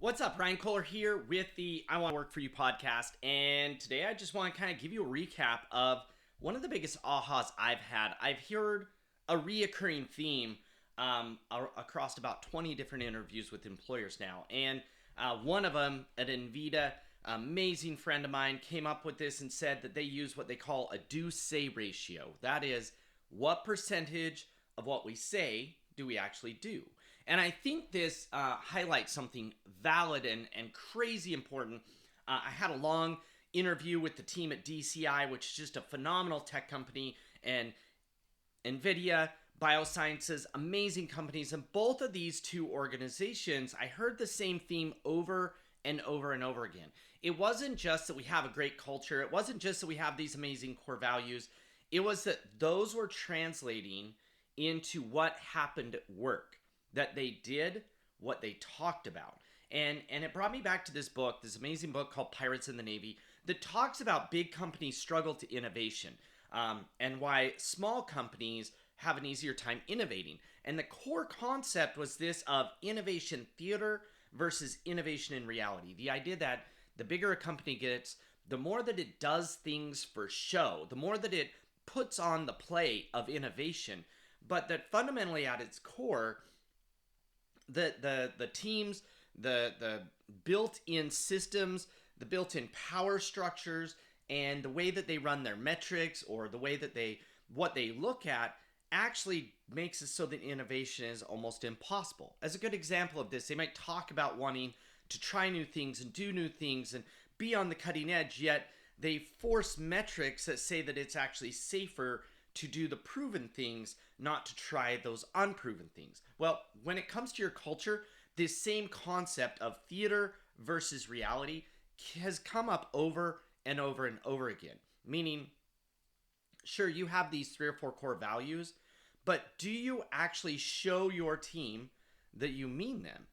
What's up? Ryan Kohler here with the I Want to Work For You podcast. And today I just want to kind of give you a recap of one of the biggest ahas I've had. I've heard a reoccurring theme across about 20 different interviews with employers now. And one of them at Invita, amazing friend of mine, came up with this and said that they use what they call a do-say ratio. That is, what percentage of what we say do we actually do? And I think this highlights something valid and crazy important. I had a long interview with the team at DCI, which is just a phenomenal tech company, and NVIDIA, Biosciences, amazing companies. And both of these two organizations, I heard the same theme over and over and over again. It wasn't just that we have a great culture. It wasn't just that we have these amazing core values. It was that those were translating into what happened at work, that they did what they talked about. And it brought me back to this book, this amazing book called Pirates in the Navy, that talks about big companies' struggle to innovation and why small companies have an easier time innovating. And the core concept was this of innovation theater versus innovation in reality. The idea that the bigger a company gets, the more that it does things for show, the more that it puts on the play of innovation, but that fundamentally at its core, the teams, the built-in systems, the built-in power structures, and the way that they run their metrics or the way that what they look at actually makes it so that innovation is almost impossible. As a good example of this, they might talk about wanting to try new things and do new things and be on the cutting edge, yet they force metrics that say that it's actually safer to do the proven things, not to try those unproven things. Well, when it comes to your culture, this same concept of theater versus reality has come up over and over and over again. Meaning, sure, you have these 3 or 4 core values, but do you actually show your team that you mean them?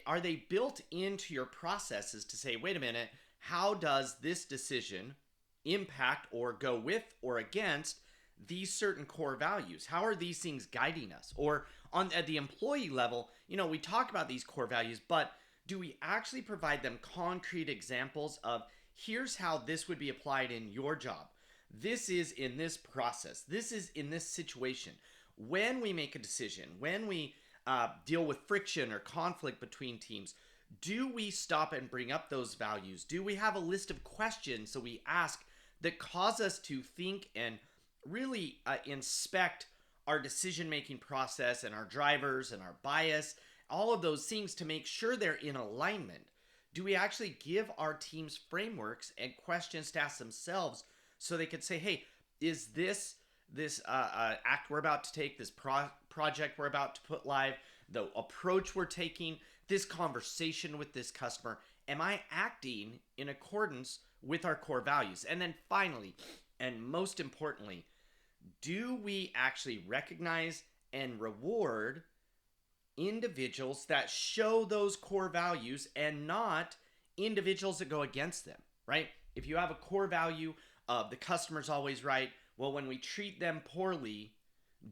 Are they built into your processes to say, wait a minute, how does this decision impact or go with or against these certain core values? How are these things guiding us? Or at the employee level, we talk about these core values, but do we actually provide them concrete examples of here's how this would be applied in your job? This is in this process. This is in this situation. When we make a decision, when we deal with friction or conflict between teams, do we stop and bring up those values? Do we have a list of questions that we ask that cause us to think and really inspect our decision-making process and our drivers and our bias, all of those things to make sure they're in alignment? Do we actually give our teams frameworks and questions to ask themselves so they could say, hey, is this act we're about to take, this project we're about to put live, the approach we're taking, this conversation with this customer, am I acting in accordance with our core values? And then finally, and most importantly, do we actually recognize and reward individuals that show those core values and not individuals that go against them, right? If you have a core value of the customer's always right, well, when we treat them poorly,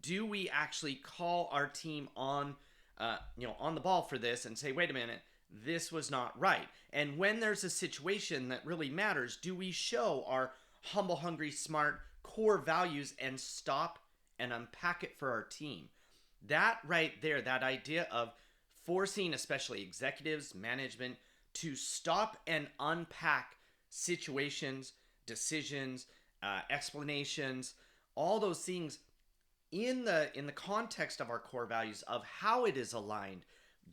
do we actually call our team on the ball for this and say, wait a minute, this was not right? And when there's a situation that really matters, do we show our humble, hungry, smart core values and stop and unpack it for our team? That right there, that idea of forcing especially executives, management, to stop and unpack situations, decisions, explanations, all those things in the context of our core values of how it is aligned,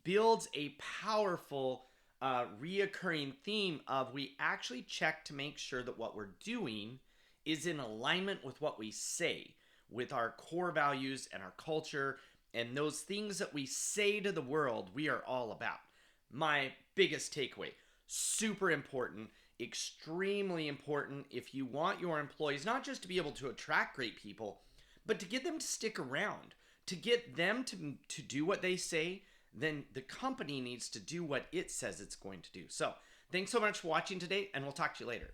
builds a powerful reoccurring theme of we actually check to make sure that what we're doing is in alignment with what we say, with our core values and our culture and those things that we say to the world we are all about. My biggest takeaway, super important, extremely important if you want your employees not just to be able to attract great people, but to get them to stick around, to get them to do what they say, then the company needs to do what it says it's going to do. So thanks so much for watching today, and we'll talk to you later.